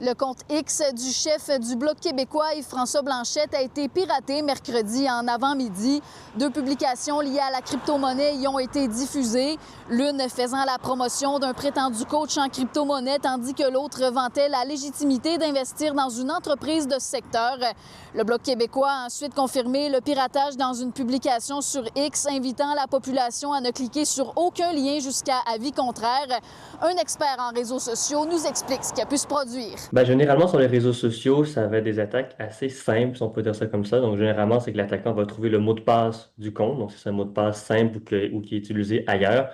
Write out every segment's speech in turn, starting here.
Le compte X du chef du Bloc québécois, Yves-François Blanchet, a été piraté mercredi en avant-midi. 2 publications liées à la crypto-monnaie y ont été diffusées, l'une faisant la promotion d'un prétendu coach en crypto-monnaie, tandis que l'autre vantait la légitimité d'investir dans une entreprise de ce secteur. Le Bloc québécois a ensuite confirmé le piratage dans une publication sur X, invitant la population à ne cliquer sur aucun lien jusqu'à avis contraire. Un expert en réseaux sociaux nous explique ce qui a pu se produire. Généralement, sur les réseaux sociaux, ça va être des attaques assez simples, si on peut dire ça comme ça. Donc, généralement, c'est que l'attaquant va trouver le mot de passe du compte. Donc, c'est un mot de passe simple ou qui est utilisé ailleurs.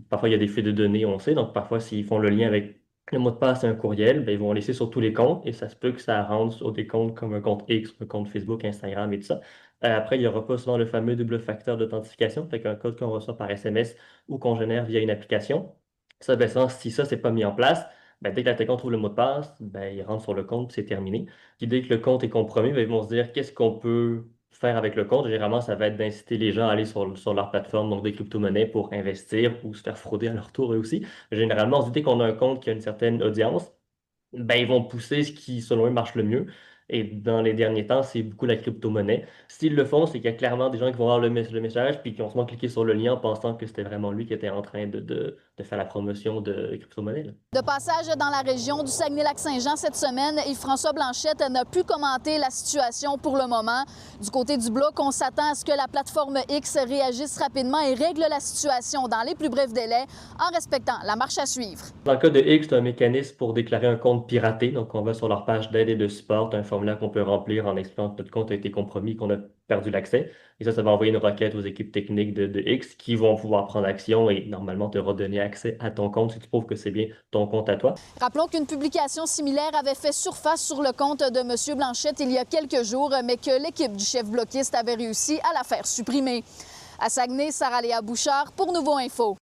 Parfois, il y a des fuites de données, on sait. Donc, parfois, s'ils font le lien avec le mot de passe et un courriel, ils vont laisser sur tous les comptes et ça se peut que ça rentre sur des comptes comme un compte X, un compte Facebook, Instagram et tout ça. Après, il n'y aura pas souvent le fameux double facteur d'authentification, fait qu'un code qu'on reçoit par SMS ou qu'on génère via une application. Si ça, c'est pas mis en place, dès que l'attaquant trouve le mot de passe, il rentre sur le compte, c'est terminé. Puis dès que le compte est compromis, ils vont se dire qu'est-ce qu'on peut faire avec le compte. Généralement, ça va être d'inciter les gens à aller sur leur plateforme, donc des crypto-monnaies, pour investir ou se faire frauder à leur tour eux aussi. Généralement, on se dit dès qu'on a un compte qui a une certaine audience, ils vont pousser ce qui, selon eux, marche le mieux. Et dans les derniers temps, c'est beaucoup la crypto-monnaie. S'ils le font, c'est qu'il y a clairement des gens qui vont voir le message puis qui vont seulement cliquer sur le lien en pensant que c'était vraiment lui qui était en train de faire la promotion de crypto-monnaie. De passage dans la région du Saguenay-Lac-Saint-Jean cette semaine, Yves-François Blanchet n'a pu commenter la situation pour le moment. Du côté du Bloc, on s'attend à ce que la plateforme X réagisse rapidement et règle la situation dans les plus brefs délais en respectant la marche à suivre. Dans le cas de X, tu as un mécanisme pour déclarer un compte piraté. Donc, on va sur leur page d'aide et de support, un formulaire qu'on peut remplir en expliquant que notre compte a été compromis, qu'on a perdu l'accès. Et ça va envoyer une requête aux équipes techniques de X qui vont pouvoir prendre action et normalement te redonner accès à ton compte si tu prouves que c'est bien ton compte à toi. Rappelons qu'une publication similaire avait fait surface sur le compte de M. Blanchet il y a quelques jours, mais que l'équipe du chef bloquiste avait réussi à la faire supprimer. À Saguenay, Sarah-Léa Bouchard pour Nouveau Info.